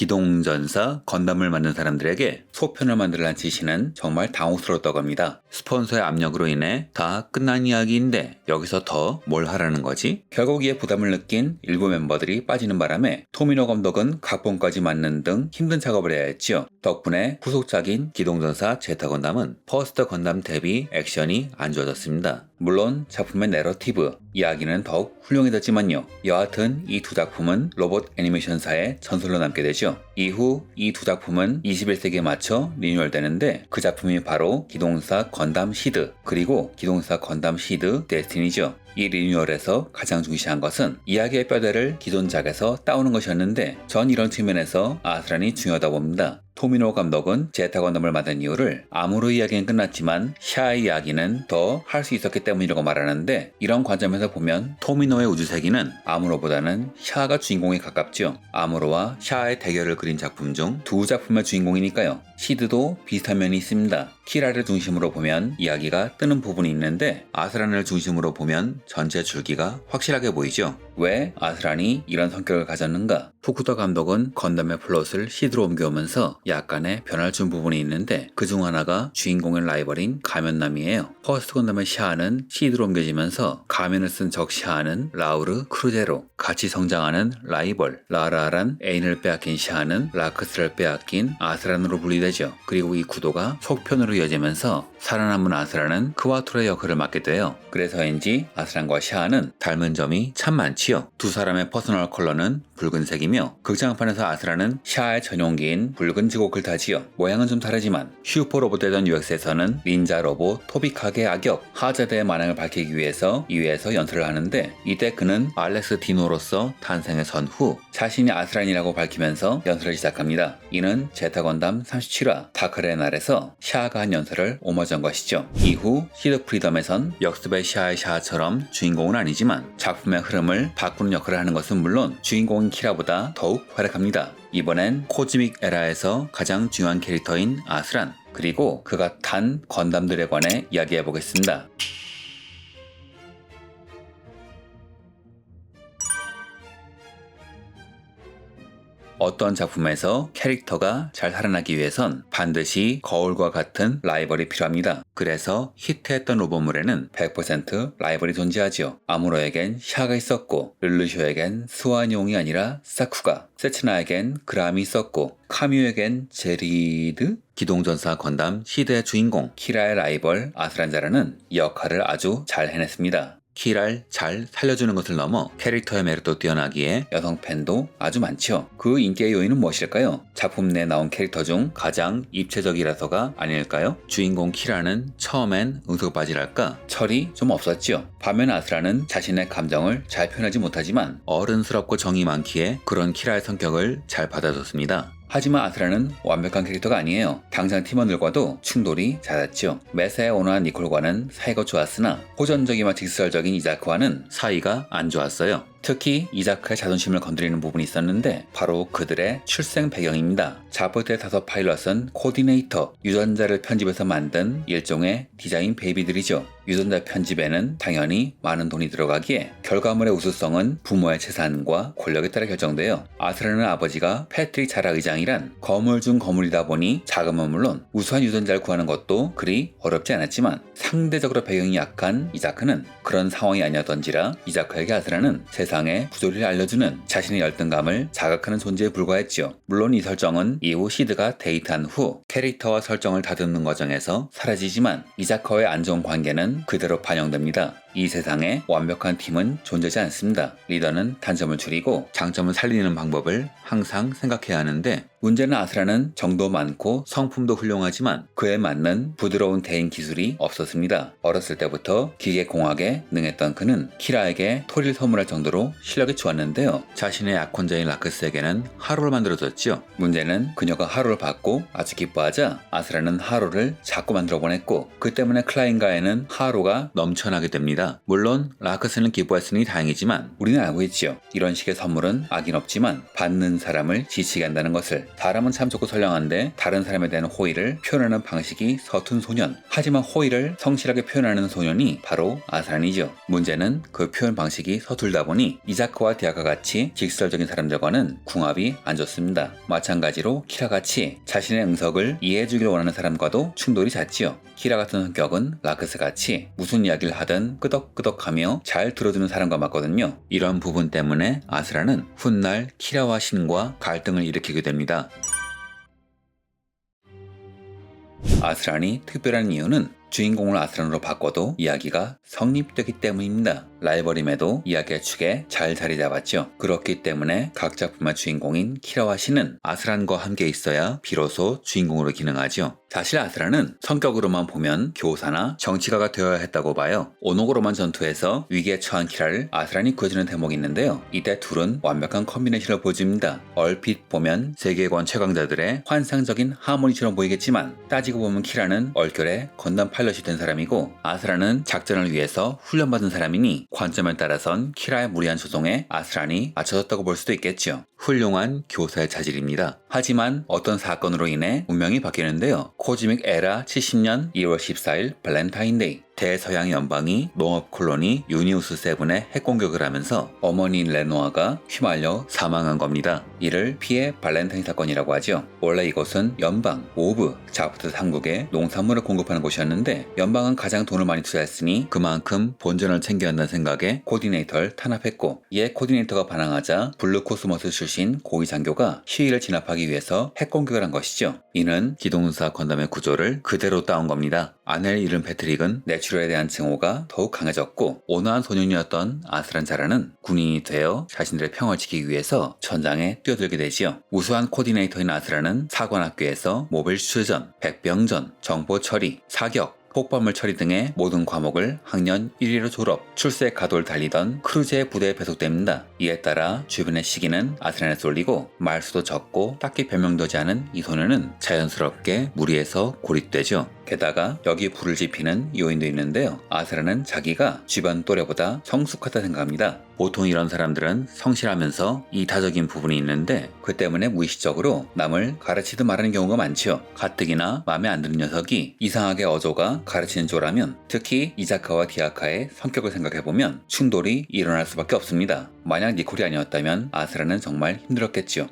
기동전사 건담을 만든 사람들에게 소편을 만들란 지시는 정말 당혹스러웠다고 합니다. 스폰서의 압력으로 인해 다 끝난 이야기인데 여기서 더 뭘 하라는 거지? 결국 이에 부담을 느낀 일부 멤버들이 빠지는 바람에 토미노 감독은 각본까지 맡는 등 힘든 작업을 해야 했지요. 덕분에 후속작인 기동전사 제타 건담은 퍼스트 건담 대비 액션이 안 좋아졌습니다. 물론 작품의 내러티브, 이야기는 더욱 훌륭해졌지만요. 여하튼 이 두 작품은 로봇 애니메이션사의 전설로 남게 되죠. 이후 이 두 작품은 21세기에 맞춰 리뉴얼되는데 그 작품이 바로 기동사 건담 시드 그리고 기동사 건담 시드 데스티니죠. 이 리뉴얼에서 가장 중시한 것은 이야기의 뼈대를 기존작에서 따오는 것이었는데 전 이런 측면에서 아스란이 중요하다고 봅니다. 토미노 감독은 제타 건담을 만든 이유를 아무로 이야기는 끝났지만 샤의 이야기는 더 할 수 있었기 때문이라고 말하는데 이런 관점에서 보면 토미노의 우주세기는 아무로보다는 샤가 주인공에 가깝죠. 아무로와 샤의 대결을 그린 작품 중 두 작품의 주인공이니까요. 시드도 비슷한 면이 있습니다. 키라를 중심으로 보면 이야기가 뜨는 부분이 있는데 아스란을 중심으로 보면 전체 줄기가 확실하게 보이죠. 왜 아스란이 이런 성격을 가졌는가? 푸쿠다 감독은 건담의 플롯을 시드로 옮겨오면서 약간의 변화를 준 부분이 있는데 그중 하나가 주인공의 라이벌인 가면남이에요. 퍼스트 건담의 샤아는 시드로 옮겨지면서 가면을 쓴 적 샤아는 라우르 크루제로, 같이 성장하는 라이벌 라라란 애인을 빼앗긴 샤아는 라크스를 빼앗긴 아스란으로 분리되죠. 그리고 이 구도가 속편으로 이어지면서 살아남은 아스란은 크와토의 역할을 맡게 돼요. 그래서인지 아스란과 샤아는 닮은 점이 참 많지요. 두 사람의 퍼스널 컬러는 붉은색이며 극장판에서 아스란은 샤아의 전용기인 붉은 지곡을 타지요. 모양은 좀 다르지만 슈퍼로봇 되던 UX에서는 닌자 로봇 토비카게 악역 하자드의 만행을 밝히기 위해서 2회에서 연설을 하는데 이때 그는 알렉스 디노로서 탄생의 전후 자신이 아스란이라고 밝히면서 연설을 시작합니다. 이는 제타 건담 37화 다크의 날에서 샤아가 한 연설을 오마주한 것이죠. 이후 시드 프리덤에선 역습의 샤아의 샤아처럼 주인공은 아니지만 작품의 흐름을 바꾸는 역할을 하는 것은 물론 주인공인 키라보다 더욱 활약합니다. 이번엔 코즈믹 에라에서 가장 중요한 캐릭터인 아스란 그리고 그가 탄 건담들에 관해 이야기해보겠습니다. 어떤 작품에서 캐릭터가 잘 살아나기 위해선 반드시 거울과 같은 라이벌이 필요합니다. 그래서 히트했던 로봇물에는 100% 라이벌이 존재하지요. 아무로에겐 샤가 있었고 르르쇼에겐 스완용이 아니라 사쿠가, 세츠나에겐 그람이 있었고 카뮤에겐 제리드? 기동전사 건담 시드의 주인공 키라의 라이벌 아스란자라는 이 역할을 아주 잘 해냈습니다. 키라를 잘 살려주는 것을 넘어 캐릭터의 매력도 뛰어나기에 여성 팬도 아주 많죠. 그 인기의 요인은 무엇일까요? 작품 내에 나온 캐릭터 중 가장 입체적이라서가 아닐까요? 주인공 키라는 처음엔 응석바지랄까 철이 좀 없었지요. 반면 아스라는 자신의 감정을 잘 표현하지 못하지만 어른스럽고 정이 많기에 그런 키라의 성격을 잘 받아줬습니다. 하지만 아스라는 완벽한 캐릭터가 아니에요. 당장 팀원들과도 충돌이 잦았죠. 매사에 온화한 니콜과는 사이가 좋았으나 호전적이며 직설적인 이자크와는 사이가 안 좋았어요. 특히 이자크의 자존심을 건드리는 부분이 있었는데 바로 그들의 출생 배경입니다. 자포트의 5 파일럿은 코디네이터, 유전자를 편집해서 만든 일종의 디자인 베이비들이죠. 유전자 편집에는 당연히 많은 돈이 들어가기에 결과물의 우수성은 부모의 재산과 권력에 따라 결정돼요. 아스라는 아버지가 패트릭 자라 의장이란 거물 중 거물이다 보니 자금은 물론 우수한 유전자를 구하는 것도 그리 어렵지 않았지만 상대적으로 배경이 약한 이자크는 그런 상황이 아니었던지라 이자크에게 아스라는 세상의 부조리를 알려주는 자신의 열등감을 자극하는 존재에 불과했지요. 물론 이 설정은 이후 시드가 데이트한 후 캐릭터와 설정을 다듬는 과정에서 사라지지만 이자크와의 안 좋은 관계는 그대로 반영됩니다. 이 세상에 완벽한 팀은 존재하지 않습니다. 리더는 단점을 줄이고 장점을 살리는 방법을 항상 생각해야 하는데 문제는 아스라는 정도 많고 성품도 훌륭하지만 그에 맞는 부드러운 대인 기술이 없었습니다. 어렸을 때부터 기계공학에 능했던 그는 키라에게 토리를 선물할 정도로 실력이 좋았는데요. 자신의 약혼자인 라크스에게는 하루를 만들어줬죠. 문제는 그녀가 하루를 받고 아주 기뻐하자 아스라는 하루를 자꾸 만들어 보냈고 그 때문에 클라인가에는 하루가 넘쳐나게 됩니다. 겁니다. 물론 라크스는 기뻐했으니 다행이지만 우리는 알고 있지요. 이런 식의 선물은 악인 없지만 받는 사람을 지치게 한다는 것을. 사람은 참 좋고 선량한데 다른 사람에 대한 호의를 표현하는 방식이 서툰 소년. 하지만 호의를 성실하게 표현하는 소년이 바로 아스란이죠. 문제는 그 표현 방식이 서툴다 보니 이자크와 디아카 같이 직설적인 사람들과는 궁합이 안 좋습니다. 마찬가지로 키라같이 자신의 응석을 이해해주길 원하는 사람과도 충돌이 잦지요. 키라 같은 성격은 라크스같이 무슨 이야기를 하든 끄덕끄덕하며 잘 들어주는 사람과 맞거든요. 이런 부분 때문에 아스란은 훗날 키라와 신과 갈등을 일으키게 됩니다. 아스란이 특별한 이유는 주인공을 아스란으로 바꿔도 이야기가 성립되기 때문입니다. 라이벌임에도 이야기의 축에 잘 자리 잡았죠. 그렇기 때문에 각 작품의 주인공인 키라와 신은 아스란과 함께 있어야 비로소 주인공으로 기능하죠. 사실 아스란은 성격으로만 보면 교사나 정치가가 되어야 했다고 봐요. 오노고로만 전투에서 위기에 처한 키라를 아스란이 구해주는 대목이 있는데요. 이때 둘은 완벽한 컨비네이션을 보여줍니다. 얼핏 보면 세계관 최강자들의 환상적인 하모니처럼 보이겠지만 따지고 보면 키라는 얼결에 건담 파일럿이 된 사람이고 아스란은 작전을 위해서 훈련받은 사람이니 관점에 따라선 키라의 무리한 조종에 아스란이 맞춰졌다고 볼 수도 있겠죠. 훌륭한 교사의 자질입니다. 하지만 어떤 사건으로 인해 운명이 바뀌는데요. 코즈믹 에라 70년 2월 14일 발렌타인데이. 대서양 연방이 농업 콜로니 유니우스 세븐에 핵공격을 하면서 어머니 레노아가 휘말려 사망한 겁니다. 이를 피해 발렌타인 사건이라고 하죠. 원래 이곳은 연방, 오브, 자프트 3국에 농산물을 공급하는 곳이었는데 연방은 가장 돈을 많이 투자했으니 그만큼 본전을 챙겨야 한다는 생각에 코디네이터를 탄압했고 이에 코디네이터가 반항하자 블루코스모스 출신 고위 장교가 시위를 진압하기 위해서 핵공격을 한 것이죠. 이는 기동사 건담의 구조를 그대로 따온 겁니다. 아내를 잃은 패트릭은 내추럴에 대한 증오가 더욱 강해졌고 온화한 소년이었던 아스란 자라는 군인이 되어 자신들의 평을 지키기 위해서 전장에 뛰어들게 되지요. 우수한 코디네이터인 아스란은 사관학교에서 모빌 수전, 백병전, 정보 처리, 사격, 폭발물 처리 등의 모든 과목을 학년 1위로 졸업, 출세 가도를 달리던 크루즈의 부대에 배속됩니다. 이에 따라 주변의 시기는 아스란에 쏠리고 말수도 적고 딱히 변명되지 않은 이 소년은 자연스럽게 무리에서 고립되죠. 게다가 여기 불을 지피는 요인도 있는데요. 아스란은 자기가 주변 또래보다 성숙하다 생각합니다. 보통 이런 사람들은 성실하면서 이타적인 부분이 있는데 그 때문에 무의식적으로 남을 가르치듯 말하는 경우가 많죠. 가뜩이나 마음에 안 드는 녀석이 이상하게 어조가 가르치는 조라면 특히 이자카와 디아카의 성격을 생각해보면 충돌이 일어날 수밖에 없습니다. 만약 니콜이 아니었다면 아스란은 정말 힘들었겠죠.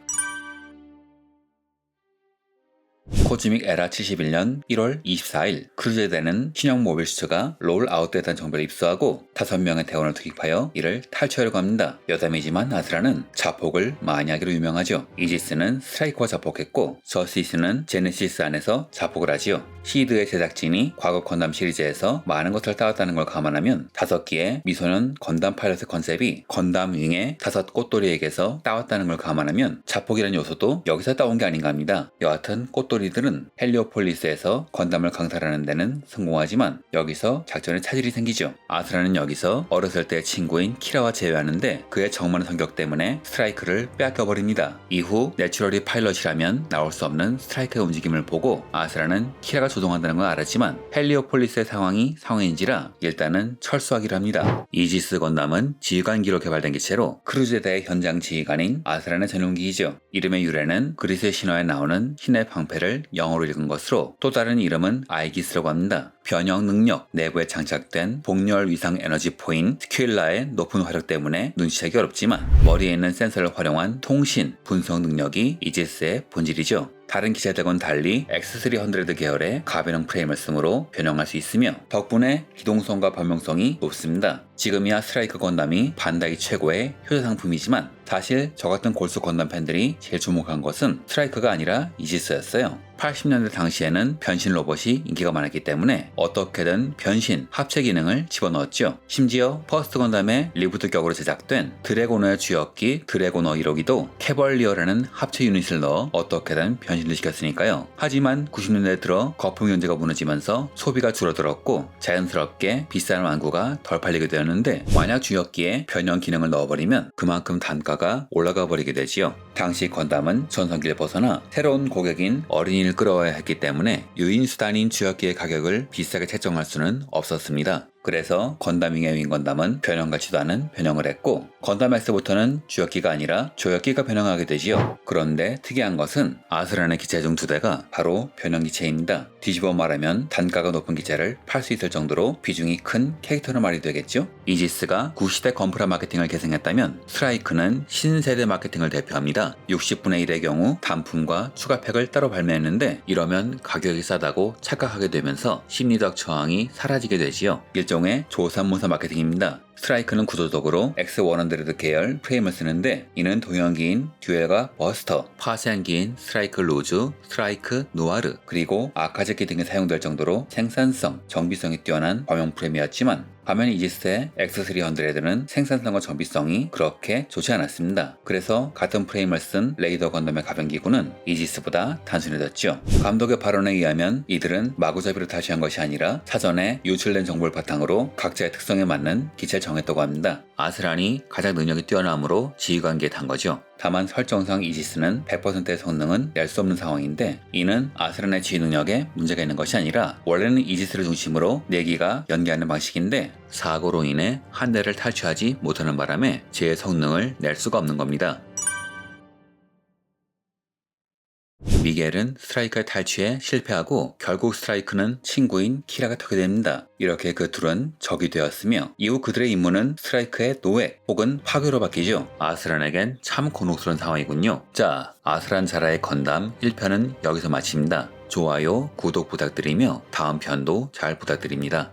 코즈믹 에라 71년 1월 24일 크루즈대는 신형 모빌슈트가 롤 아웃됐다는 정보를 입수하고 5명의 대원을 투입하여 이를 탈취하려고 합니다. 여담이지만 아스란은 자폭을 많이 하기로 유명하죠. 이지스는 스트라이커와 자폭했고 저스티스는 제네시스 안에서 자폭을 하지요. 시드의 제작진이 과거 건담 시리즈에서 많은 것을 따왔다는 걸 감안하면 5기의 미소년 건담 파일럿의 컨셉이 건담 윙의 5 꽃돌이에게서 따왔다는 걸 감안하면 자폭이라는 요소도 여기서 따온 게 아닌가 합니다. 여하튼 꽃돌이들은 헬리오폴리스에서 건담을 강탈하는 데는 성공하지만 여기서 작전에 차질이 생기죠. 아스란은 여기서 어렸을 때의 친구인 키라와 제외하는데 그의 정많은 성격 때문에 스트라이크를 빼앗겨버립니다. 이후 내추럴이 파일럿이라면 나올 수 없는 스트라이크의 움직임을 보고 아스란은 키라가 조종한다는 걸 알았지만 헬리오폴리스의 상황이 상황인지라 일단은 철수하기로 합니다. 이지스 건담은 지휘관기로 개발된 기체로 크루즈대의 현장 지휘관인 아스란의 전용기이죠. 이름의 유래는 그리스 신화에 나오는 신의 방패를 영어로 읽은 것으로 또 다른 이름은 아이기스라고 합니다. 변형 능력, 내부에 장착된 복렬 위상 에너지 포인 스큐일라의 높은 화력 때문에 눈치채기 어렵지만 머리에 있는 센서를 활용한 통신, 분석 능력이 이지스의 본질이죠. 다른 기체들과는 달리 X300 계열의 가변형 프레임을 쓰므로 변형할 수 있으며 덕분에 기동성과 변명성이 높습니다. 지금이야 스트라이크 건담이 반다이 최고의 효자 상품이지만 사실 저같은 골수 건담 팬들이 제일 주목한 것은 스트라이크가 아니라 이지스였어요. 80년대 당시에는 변신 로봇이 인기가 많았기 때문에 어떻게든 변신, 합체 기능을 집어넣었죠. 심지어 퍼스트 건담의 리부트격으로 제작된 드래고너의 주역기 드래고너 1호기도 캐벌리어라는 합체 유닛을 넣어 어떻게든 변신을 시켰으니까요. 하지만 90년대 들어 거품 경제가 무너지면서 소비가 줄어들었고 자연스럽게 비싼 완구가 덜 팔리게 되었는데 만약 주역기에 변형 기능을 넣어버리면 그만큼 단가가 올라가 버리게 되지요. 당시 건담은 전성기를 벗어나 새로운 고객인 어린이를 끌어와야 했기 때문에 유인수단인 주역기의 가격을 비싸게 책정할 수는 없었습니다. 그래서 건담윙의 윙건담은 변형 같지도 않은 변형을 했고 건담 X부터는 주역기가 아니라 조역기가 변형하게 되지요. 그런데 특이한 것은 아스란의 기체 중 2대가 바로 변형 기체입니다. 뒤집어 말하면 단가가 높은 기체를 팔 수 있을 정도로 비중이 큰 캐릭터로 말이 되겠죠. 이지스가 구시대 건프라 마케팅을 계승했다면 스트라이크는 신세대 마케팅을 대표합니다. 60분의 1의 경우 단품과 추가팩을 따로 발매했는데 이러면 가격이 싸다고 착각하게 되면서 심리적 저항이 사라지게 되지요. 일종의 조삼모사 마케팅입니다. 스트라이크는 구조적으로 X100 계열 프레임을 쓰는데 이는 동형기인 듀엘과 버스터, 파생기인 스트라이크 루즈, 스트라이크 누아르, 그리고 아카제키 등에 사용될 정도로 생산성, 정비성이 뛰어난 범용 프레임이었지만 반면 이지스의 X300는 생산성과 정비성이 그렇게 좋지 않았습니다. 그래서 같은 프레임을 쓴 레이더 건담의 가변기구는 이지스보다 단순해졌죠. 감독의 발언에 의하면 이들은 마구잡이로 탈취한 것이 아니라 사전에 유출된 정보를 바탕으로 각자의 특성에 맞는 기체를 정했다고 합니다. 아스란이 가장 능력이 뛰어남으로 지휘관계에 탄 거죠. 다만 설정상 이지스는 100%의 성능은 낼 수 없는 상황인데 이는 아스란의 지휘 능력에 문제가 있는 것이 아니라 원래는 이지스를 중심으로 4기가 연계하는 방식인데 사고로 인해 한 대를 탈취하지 못하는 바람에 제 성능을 낼 수가 없는 겁니다. 미겔은 스트라이크의 탈취에 실패하고 결국 스트라이크는 친구인 키라가 타게 됩니다. 이렇게 그 둘은 적이 되었으며 이후 그들의 임무는 스트라이크의 노예 혹은 파괴로 바뀌죠. 아스란에겐 참 곤혹스러운 상황이군요. 자, 아스란 자라의 건담 1편은 여기서 마칩니다. 좋아요, 구독 부탁드리며 다음 편도 잘 부탁드립니다.